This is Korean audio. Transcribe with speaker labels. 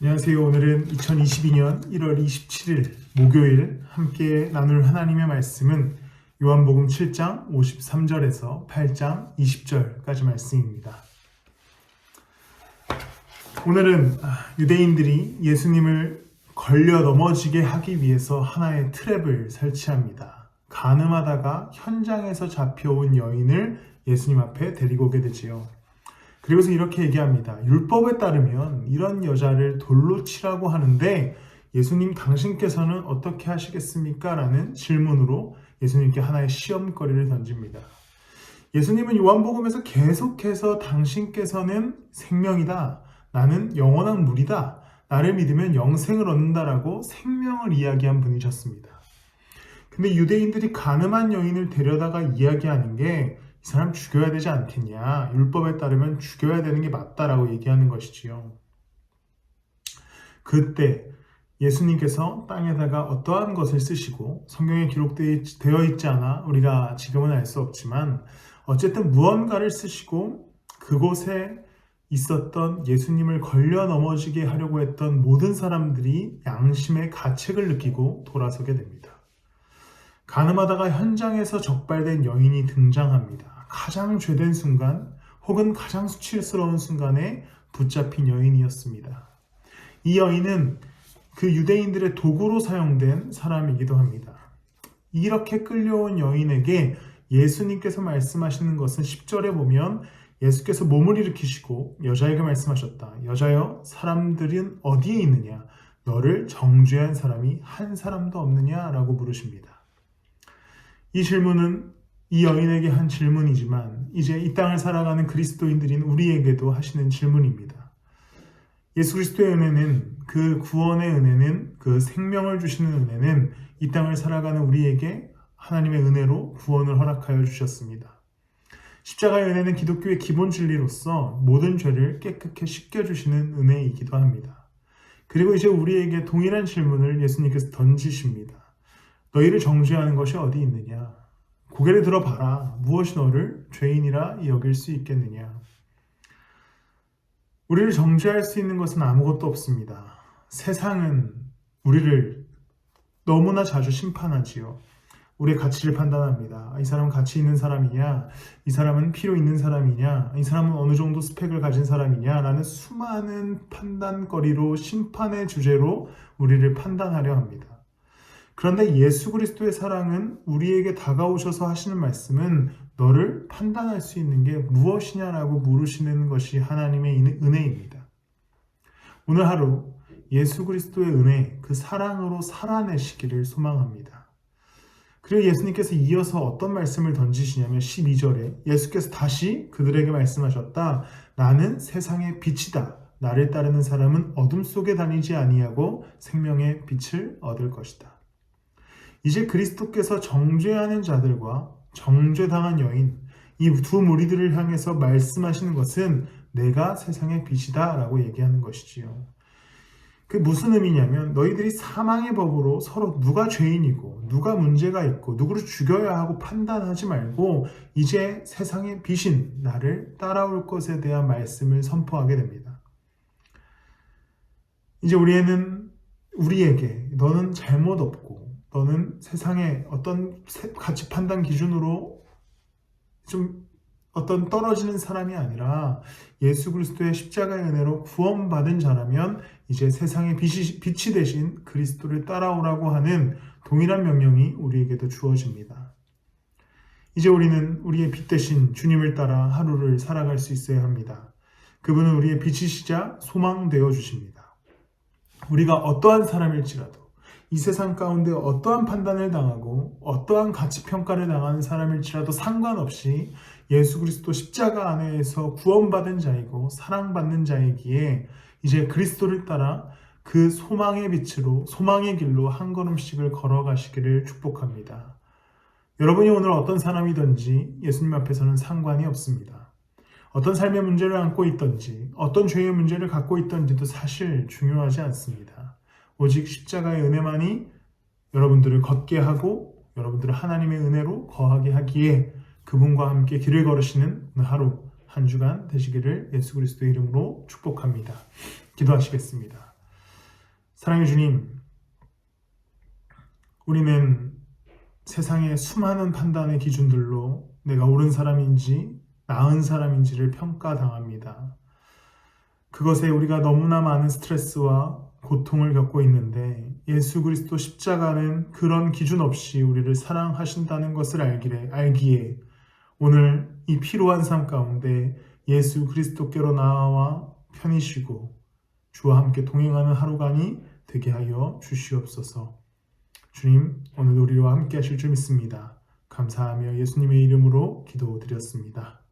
Speaker 1: 안녕하세요. 오늘은 2022년 1월 27일 목요일 함께 나눌 하나님의 말씀은 요한복음 7장 53절에서 8장 20절까지 말씀입니다. 오늘은 유대인들이 예수님을 걸려 넘어지게 하기 위해서 하나의 트랩을 설치합니다. 간음하다가 현장에서 잡혀온 여인을 예수님 앞에 데리고 오게 되지요. 그리고서 이렇게 얘기합니다. 율법에 따르면 이런 여자를 돌로 치라고 하는데 예수님 당신께서는 어떻게 하시겠습니까? 라는 질문으로 예수님께 하나의 시험거리를 던집니다. 예수님은 요한복음에서 계속해서 당신께서는 생명이다. 나는 영원한 물이다. 나를 믿으면 영생을 얻는다라고 생명을 이야기한 분이셨습니다. 근데 유대인들이 간음한 여인을 데려다가 이야기하는 게 이 사람 죽여야 되지 않겠냐. 율법에 따르면 죽여야 되는 게 맞다라고 얘기하는 것이지요. 그때 예수님께서 땅에다가 어떠한 것을 쓰시고 성경에 기록되어 있지 않아 우리가 지금은 알 수 없지만 어쨌든 무언가를 쓰시고 그곳에 있었던 예수님을 걸려 넘어지게 하려고 했던 모든 사람들이 양심의 가책을 느끼고 돌아서게 됩니다. 간음하다가 현장에서 적발된 여인이 등장합니다. 가장 죄된 순간 혹은 가장 수치스러운 순간에 붙잡힌 여인이었습니다. 이 여인은 그 유대인들의 도구로 사용된 사람이기도 합니다. 이렇게 끌려온 여인에게 예수님께서 말씀하시는 것은 10절에 보면 예수께서 몸을 일으키시고 여자에게 말씀하셨다. 여자여, 사람들은 어디에 있느냐? 너를 정죄한 사람이 한 사람도 없느냐? 라고 물으십니다. 이 질문은 이 여인에게 한 질문이지만 이제 이 땅을 살아가는 그리스도인들인 우리에게도 하시는 질문입니다. 예수 그리스도의 은혜는, 그 구원의 은혜는, 그 생명을 주시는 은혜는 이 땅을 살아가는 우리에게 하나님의 은혜로 구원을 허락하여 주셨습니다. 십자가의 은혜는 기독교의 기본 진리로서 모든 죄를 깨끗게 씻겨주시는 은혜이기도 합니다. 그리고 이제 우리에게 동일한 질문을 예수님께서 던지십니다. 너희를 정죄하는 것이 어디 있느냐? 고개를 들어봐라. 무엇이 너를 죄인이라 여길 수 있겠느냐? 우리를 정죄할 수 있는 것은 아무것도 없습니다. 세상은 우리를 너무나 자주 심판하지요. 우리의 가치를 판단합니다. 이 사람은 가치 있는 사람이냐? 이 사람은 필요 있는 사람이냐? 이 사람은 어느 정도 스펙을 가진 사람이냐? 라는 수많은 판단거리로 심판의 주제로 우리를 판단하려 합니다. 그런데 예수 그리스도의 사랑은 우리에게 다가오셔서 하시는 말씀은 너를 판단할 수 있는 게 무엇이냐라고 물으시는 것이 하나님의 은혜입니다. 오늘 하루 예수 그리스도의 은혜, 그 사랑으로 살아내시기를 소망합니다. 그리고 예수님께서 이어서 어떤 말씀을 던지시냐면 12절에 예수께서 다시 그들에게 말씀하셨다. 나는 세상의 빛이다. 나를 따르는 사람은 어둠 속에 다니지 아니하고 생명의 빛을 얻을 것이다. 이제 그리스도께서 정죄하는 자들과 정죄당한 여인, 이 두 무리들을 향해서 말씀하시는 것은 내가 세상의 빛이다 라고 얘기하는 것이지요. 그게 무슨 의미냐면 너희들이 사망의 법으로 서로 누가 죄인이고 누가 문제가 있고 누구를 죽여야 하고 판단하지 말고 이제 세상의 빛인 나를 따라올 것에 대한 말씀을 선포하게 됩니다. 이제 우리에게 너는 잘못 없고 너는 세상의 어떤 가치 판단 기준으로 좀 어떤 떨어지는 사람이 아니라 예수 그리스도의 십자가의 은혜로 구원받은 자라면 이제 세상의 빛이 되신 그리스도를 따라오라고 하는 동일한 명령이 우리에게도 주어집니다. 이제 우리는 우리의 빛 대신 주님을 따라 하루를 살아갈 수 있어야 합니다. 그분은 우리의 빛이시자 소망 되어 주십니다. 우리가 어떠한 사람일지라도 이 세상 가운데 어떠한 판단을 당하고 어떠한 가치평가를 당하는 사람일지라도 상관없이 예수 그리스도 십자가 안에서 구원받은 자이고 사랑받는 자이기에 이제 그리스도를 따라 그 소망의 빛으로 소망의 길로 한 걸음씩을 걸어가시기를 축복합니다. 여러분이 오늘 어떤 사람이든지 예수님 앞에서는 상관이 없습니다. 어떤 삶의 문제를 안고 있든지 어떤 죄의 문제를 갖고 있든지도 사실 중요하지 않습니다. 오직 십자가의 은혜만이 여러분들을 걷게 하고 여러분들을 하나님의 은혜로 거하게 하기에 그분과 함께 길을 걸으시는 오늘 하루 한 주간 되시기를 예수 그리스도의 이름으로 축복합니다. 기도하시겠습니다. 사랑의 주님, 우리는 세상의 수많은 판단의 기준들로 내가 옳은 사람인지 나은 사람인지를 평가당합니다. 그것에 우리가 너무나 많은 스트레스와 고통을 겪고 있는데 예수 그리스도 십자가는 그런 기준 없이 우리를 사랑하신다는 것을 알기에 오늘 이 피로한 삶 가운데 예수 그리스도께로 나아와 편히 쉬고 주와 함께 동행하는 하루간이 되게 하여 주시옵소서. 주님, 오늘도 우리와 함께 하실 줄 믿습니다. 감사하며 예수님의 이름으로 기도드렸습니다.